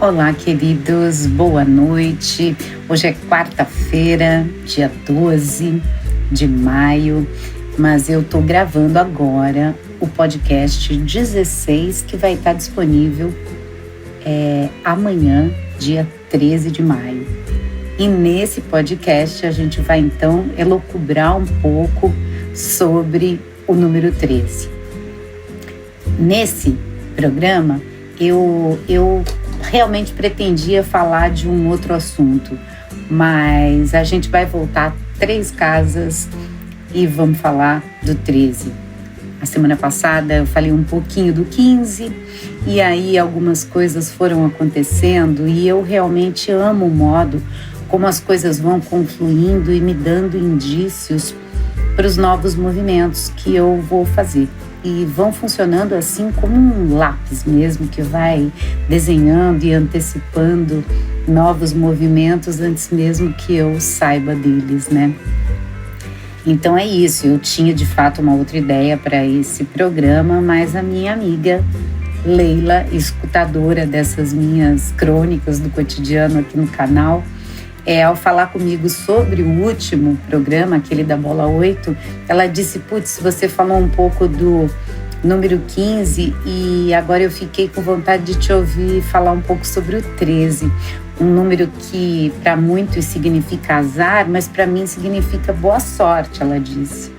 Olá, queridos, boa noite. Hoje é quarta-feira, dia 12 de maio, mas eu tô gravando agora o podcast 16, que vai estar disponível amanhã, dia 13 de maio. E nesse podcast a gente vai então elocubrar um pouco sobre o número 13. Nesse programa, eu realmente pretendia falar de um outro assunto, mas a gente vai voltar 3 casas e vamos falar do 13. A semana passada eu falei um pouquinho do 15 e aí algumas coisas foram acontecendo e eu realmente amo o modo como as coisas vão confluindo e me dando indícios para os novos movimentos que eu vou fazer. E vão funcionando assim como um lápis mesmo, que vai desenhando e antecipando novos movimentos antes mesmo que eu saiba deles, né? Então é isso, eu tinha de fato uma outra ideia para esse programa, mas a minha amiga Leila, escutadora dessas minhas crônicas do cotidiano aqui no canal, ao falar comigo sobre o último programa, aquele da Bola 8, ela disse, putz, você falou um pouco do número 15 e agora eu fiquei com vontade de te ouvir falar um pouco sobre o 13, um número que para muitos significa azar, mas para mim significa boa sorte, ela disse.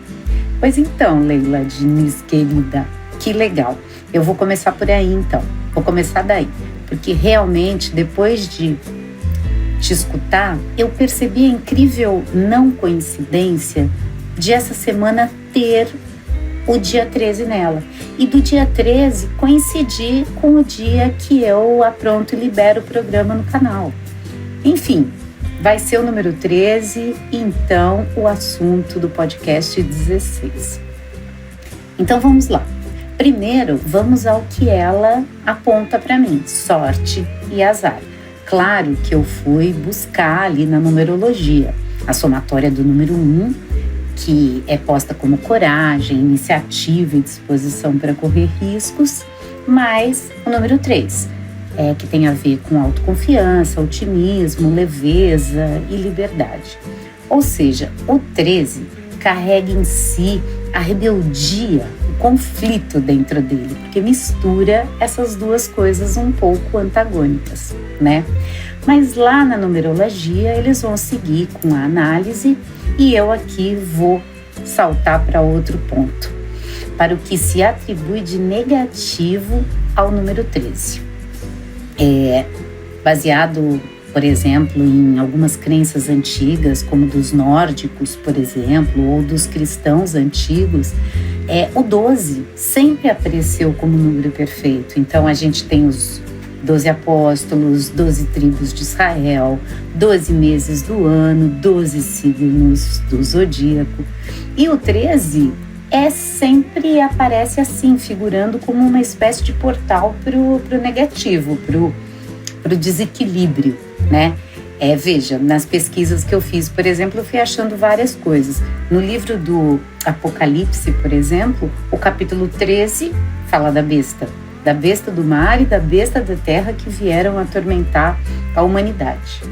Pois então, Leila Diniz, querida, que legal. Eu vou começar por aí então, vou começar daí, porque realmente depois de te escutar, eu percebi a incrível não coincidência de essa semana ter o dia 13 nela. E do dia 13 coincidir com o dia que eu apronto e libero o programa no canal. Enfim, vai ser o número 13 e então o assunto do podcast 16. Então vamos lá. Primeiro, vamos ao que ela aponta para mim, sorte e azar. Claro que eu fui buscar ali na numerologia a somatória do número 1, que é posta como coragem, iniciativa e disposição para correr riscos, mais o número 3, que tem a ver com autoconfiança, otimismo, leveza e liberdade. Ou seja, o 13 carrega em si a rebeldia, o conflito dentro dele, porque mistura essas duas coisas um pouco antagônicas, né? Mas lá na numerologia eles vão seguir com a análise e eu aqui vou saltar para outro ponto, para o que se atribui de negativo ao número 13. Baseado, por exemplo, em algumas crenças antigas, como dos nórdicos, por exemplo, ou dos cristãos antigos, o 12 sempre apareceu como número perfeito. Então a gente tem os 12 apóstolos, 12 tribos de Israel, 12 meses do ano, 12 signos do zodíaco. E o 13 sempre aparece assim, figurando como uma espécie de portal para o negativo, para o desequilíbrio, né? Veja, nas pesquisas que eu fiz, por exemplo, eu fui achando várias coisas. No livro do Apocalipse, por exemplo, o capítulo 13 fala da besta do mar e da besta da terra que vieram atormentar a humanidade.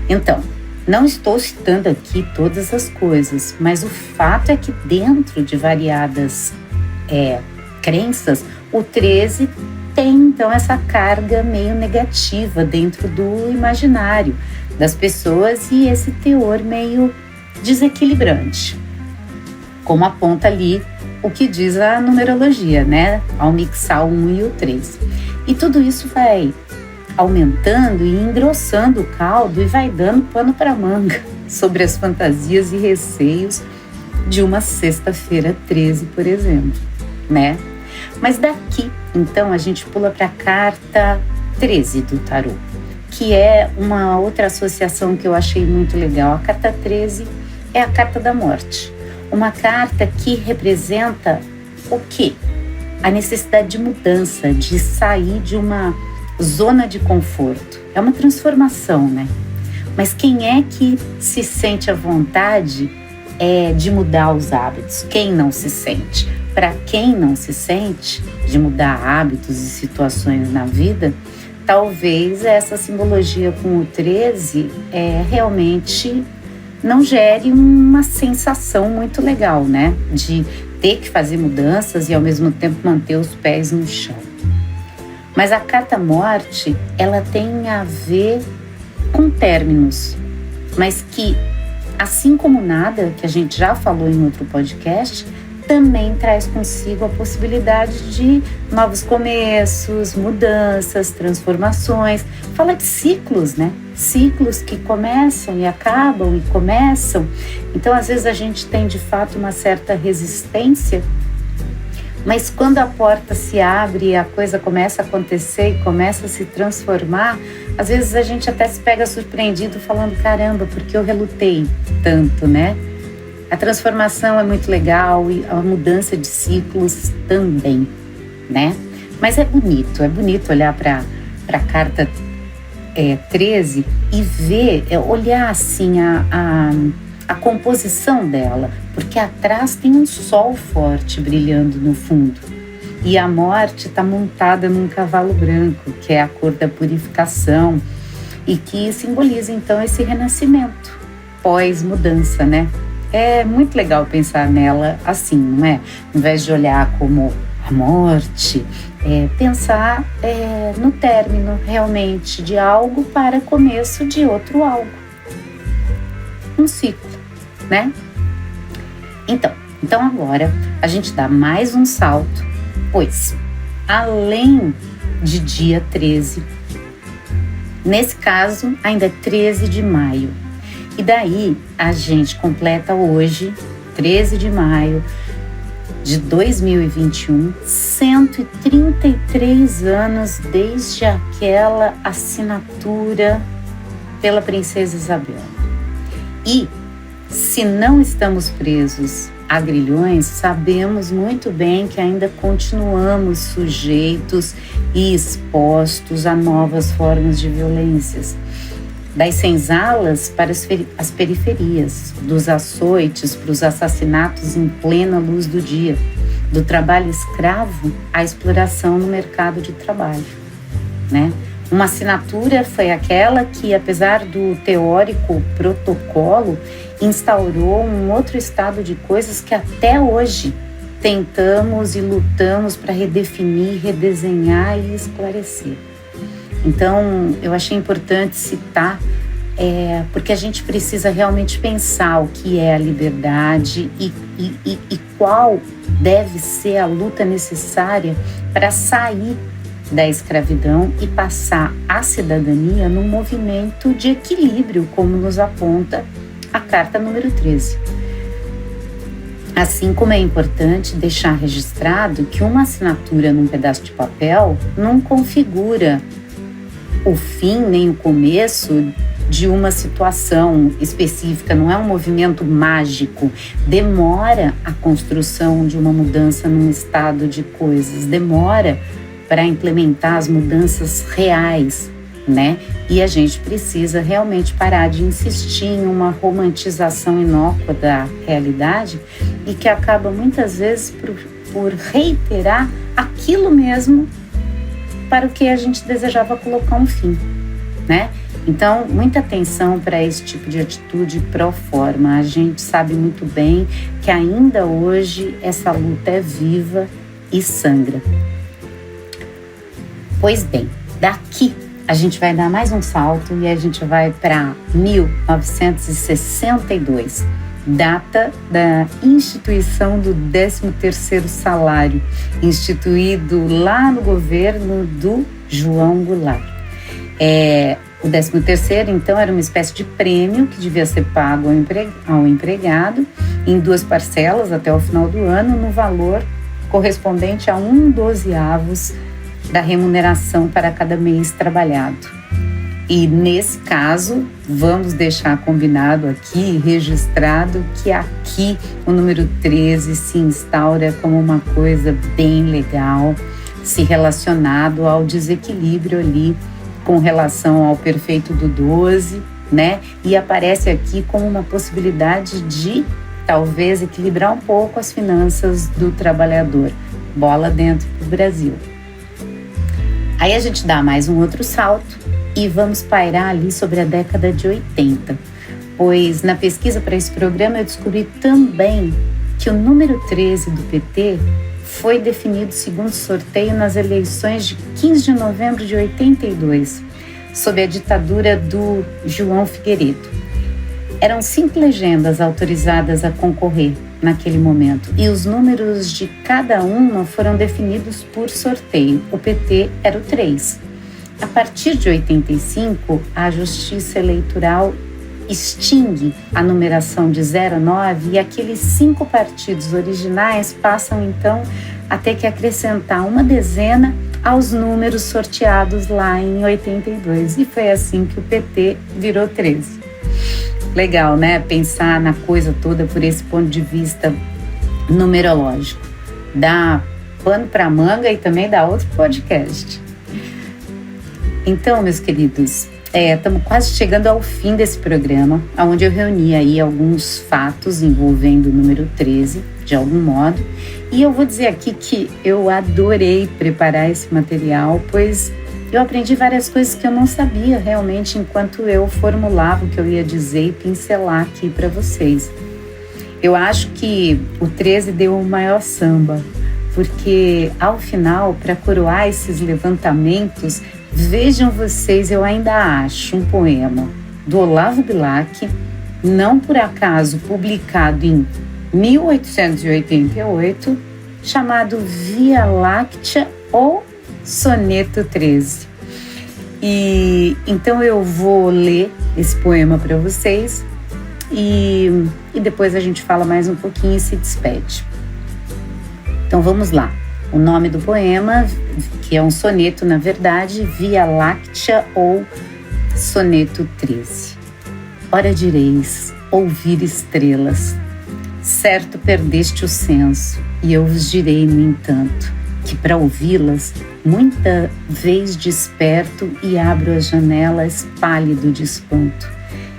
Então, não estou citando aqui todas as coisas, mas o fato é que dentro de variadas crenças, o 13 tem então essa carga meio negativa dentro do imaginário das pessoas e esse teor meio desequilibrante, como aponta ali o que diz a numerologia, né? Ao mixar o 1 e o 3. E tudo isso vai aumentando e engrossando o caldo e vai dando pano para manga sobre as fantasias e receios de uma sexta-feira 13, por exemplo, né? Mas daqui, então, a gente pula para a carta 13 do tarô, que é uma outra associação que eu achei muito legal. A carta 13 é a carta da morte. Uma carta que representa o quê? A necessidade de mudança, de sair de uma zona de conforto. É uma transformação, né? Mas quem é que se sente à vontade de mudar os hábitos? Quem não se sente? Para quem não se sente de mudar hábitos e situações na vida, talvez essa simbologia com o 13 realmente não gere uma sensação muito legal, né? De ter que fazer mudanças e ao mesmo tempo manter os pés no chão. Mas a carta morte, ela tem a ver com términos, mas que, assim como nada, que a gente já falou em outro podcast, também traz consigo a possibilidade de novos começos, mudanças, transformações. Fala de ciclos, né? Ciclos que começam e acabam e começam. Então, às vezes a gente tem de fato uma certa resistência, mas quando a porta se abre e a coisa começa a acontecer e começa a se transformar, às vezes a gente até se pega surpreendido falando, caramba, porque eu relutei tanto, né? A transformação é muito legal e a mudança de ciclos também, né? Mas é bonito olhar para a carta 13 e ver, olhar assim a composição dela, porque atrás tem um sol forte brilhando no fundo e a morte está montada num cavalo branco, que é a cor da purificação e que simboliza então esse renascimento pós-mudança, né? É muito legal pensar nela assim, não é? Ao invés de olhar como a morte, pensar no término realmente de algo para começo de outro algo. Um ciclo, né? Então agora a gente dá mais um salto, pois além de dia 13, nesse caso ainda é 13 de maio. E daí a gente completa hoje, 13 de maio de 2021, 133 anos desde aquela assinatura pela Princesa Isabel. E se não estamos presos a grilhões, sabemos muito bem que ainda continuamos sujeitos e expostos a novas formas de violências. Das senzalas para as periferias, dos açoites para os assassinatos em plena luz do dia, do trabalho escravo à exploração no mercado de trabalho, né? Uma assinatura foi aquela que, apesar do teórico protocolo, instaurou um outro estado de coisas que até hoje tentamos e lutamos para redefinir, redesenhar e esclarecer. Então, eu achei importante citar, porque a gente precisa realmente pensar o que é a liberdade e qual deve ser a luta necessária para sair da escravidão e passar a cidadania num movimento de equilíbrio, como nos aponta a carta número 13. Assim como é importante deixar registrado que uma assinatura num pedaço de papel não configura o fim nem o começo de uma situação específica, não é um movimento mágico. Demora a construção de uma mudança num estado de coisas, demora para implementar as mudanças reais, né? E a gente precisa realmente parar de insistir em uma romantização inócua da realidade e que acaba muitas vezes por reiterar aquilo mesmo para o que a gente desejava colocar um fim, né? Então, muita atenção para esse tipo de atitude pró forma. A gente sabe muito bem que ainda hoje essa luta é viva e sangra. Pois bem, daqui a gente vai dar mais um salto e a gente vai para 1962, data da instituição do 13º salário, instituído lá no governo do João Goulart. O 13º, então, era uma espécie de prêmio que devia ser pago ao empregado em 2 parcelas até o final do ano, no valor correspondente a 1/12 da remuneração para cada mês trabalhado. E nesse caso, vamos deixar combinado aqui, registrado, que aqui o número 13 se instaura como uma coisa bem legal, se relacionado ao desequilíbrio ali com relação ao perfeito do 12, né? E aparece aqui como uma possibilidade de talvez equilibrar um pouco as finanças do trabalhador. Bola dentro do Brasil. Aí a gente dá mais um outro salto e vamos pairar ali sobre a década de 80, pois na pesquisa para esse programa eu descobri também que o número 13 do PT foi definido segundo sorteio nas eleições de 15 de novembro de 82, sob a ditadura do João Figueiredo. Eram 5 legendas autorizadas a concorrer naquele momento e os números de cada uma foram definidos por sorteio. O PT era o 3. A partir de 85, a Justiça Eleitoral extingue a numeração de 0 a 9 e aqueles 5 partidos originais passam então a ter que acrescentar uma dezena aos números sorteados lá em 82. E foi assim que o PT virou 13. Legal, né? Pensar na coisa toda por esse ponto de vista numerológico. Dá pano para manga e também dá outro podcast. Então, meus queridos, estamos quase chegando ao fim desse programa, onde eu reuni aí alguns fatos envolvendo o número 13, de algum modo. E eu vou dizer aqui que eu adorei preparar esse material, pois eu aprendi várias coisas que eu não sabia realmente enquanto eu formulava o que eu ia dizer e pincelar aqui para vocês. Eu acho que o 13 deu o maior samba, porque ao final, para coroar esses levantamentos, vejam vocês, eu ainda acho um poema do Olavo Bilac, não por acaso publicado em 1888, chamado Via Láctea ou Soneto 13. E então eu vou ler esse poema para vocês e depois a gente fala mais um pouquinho e se despede. Então vamos lá. O nome do poema, que é um soneto na verdade, Via Láctea ou Soneto 13. Ora direis, ouvir estrelas, certo perdeste o senso, e eu vos direi, no entanto, que para ouvi-las, muita vez desperto e abro as janelas pálido de espanto.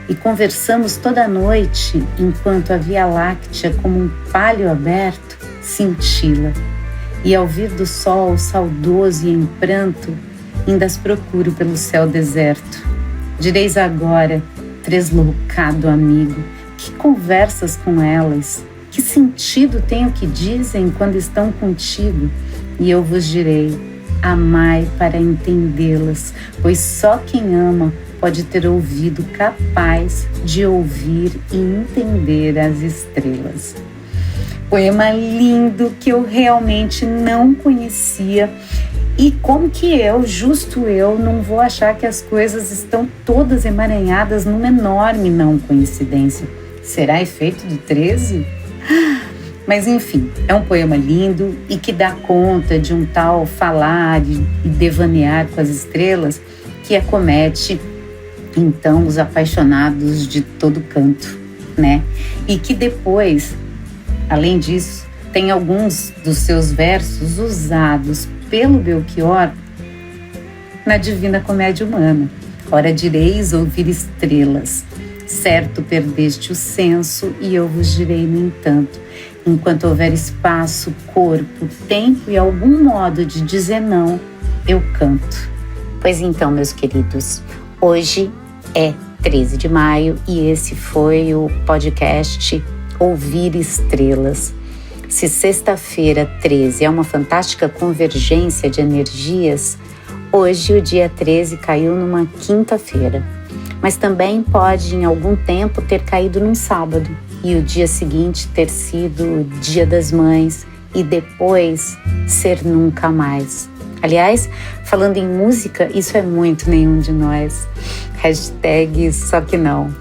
E conversamos toda a noite, enquanto a Via Láctea, como um palho aberto, cintila. E ao vir do sol, saudoso e em pranto, ainda as procuro pelo céu deserto. Direis agora, tresloucado amigo, que conversas com elas? Que sentido tem o que dizem quando estão contigo? E eu vos direi, amai para entendê-las, pois só quem ama pode ter ouvido capaz de ouvir e entender as estrelas. Poema lindo que eu realmente não conhecia. E como que eu, justo eu, não vou achar que as coisas estão todas emaranhadas numa enorme não coincidência? Será efeito do 13? Mas enfim, é um poema lindo e que dá conta de um tal falar e devanear com as estrelas que acomete então os apaixonados de todo canto, né? E que depois, além disso, tem alguns dos seus versos usados pelo Belchior na Divina Comédia Humana. Ora direis ouvir estrelas, certo perdeste o senso, e eu vos direi, no entanto, enquanto houver espaço, corpo, tempo e algum modo de dizer não, eu canto. Pois então, meus queridos, hoje é 13 de maio e esse foi o podcast Ouvir Estrelas. Se sexta-feira 13 é uma fantástica convergência de energias, hoje o dia 13 caiu numa quinta-feira. Mas também pode em algum tempo ter caído num sábado e o dia seguinte ter sido o Dia das Mães e depois ser nunca mais. Aliás, falando em música, isso é muito nenhum de nós. Hashtag só que não.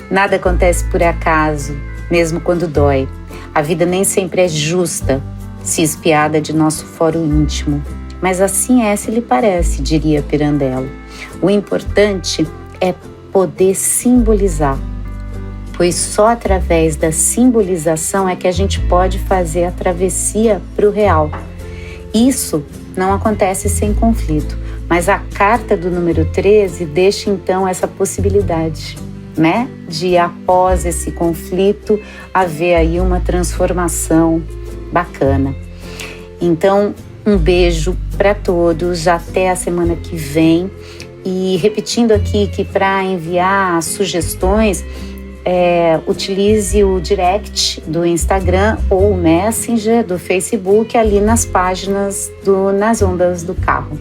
Nada acontece por acaso, mesmo quando dói. A vida nem sempre é justa, se espiada de nosso foro íntimo. Mas assim é se lhe parece, diria Pirandello. O importante é poder simbolizar, pois só através da simbolização é que a gente pode fazer a travessia para o real. Isso não acontece sem conflito, mas a carta do número 13 deixa então essa possibilidade, né? De após esse conflito haver aí uma transformação bacana. Então, Um beijo para todos, até a semana que vem. E repetindo aqui que para enviar sugestões, utilize o direct do Instagram ou o Messenger do Facebook ali nas páginas do Nas Ondas do Carro,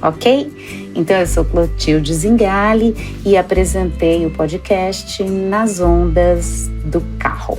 ok? Então eu sou Clotilde Zingali e apresentei o podcast Nas Ondas do Carro.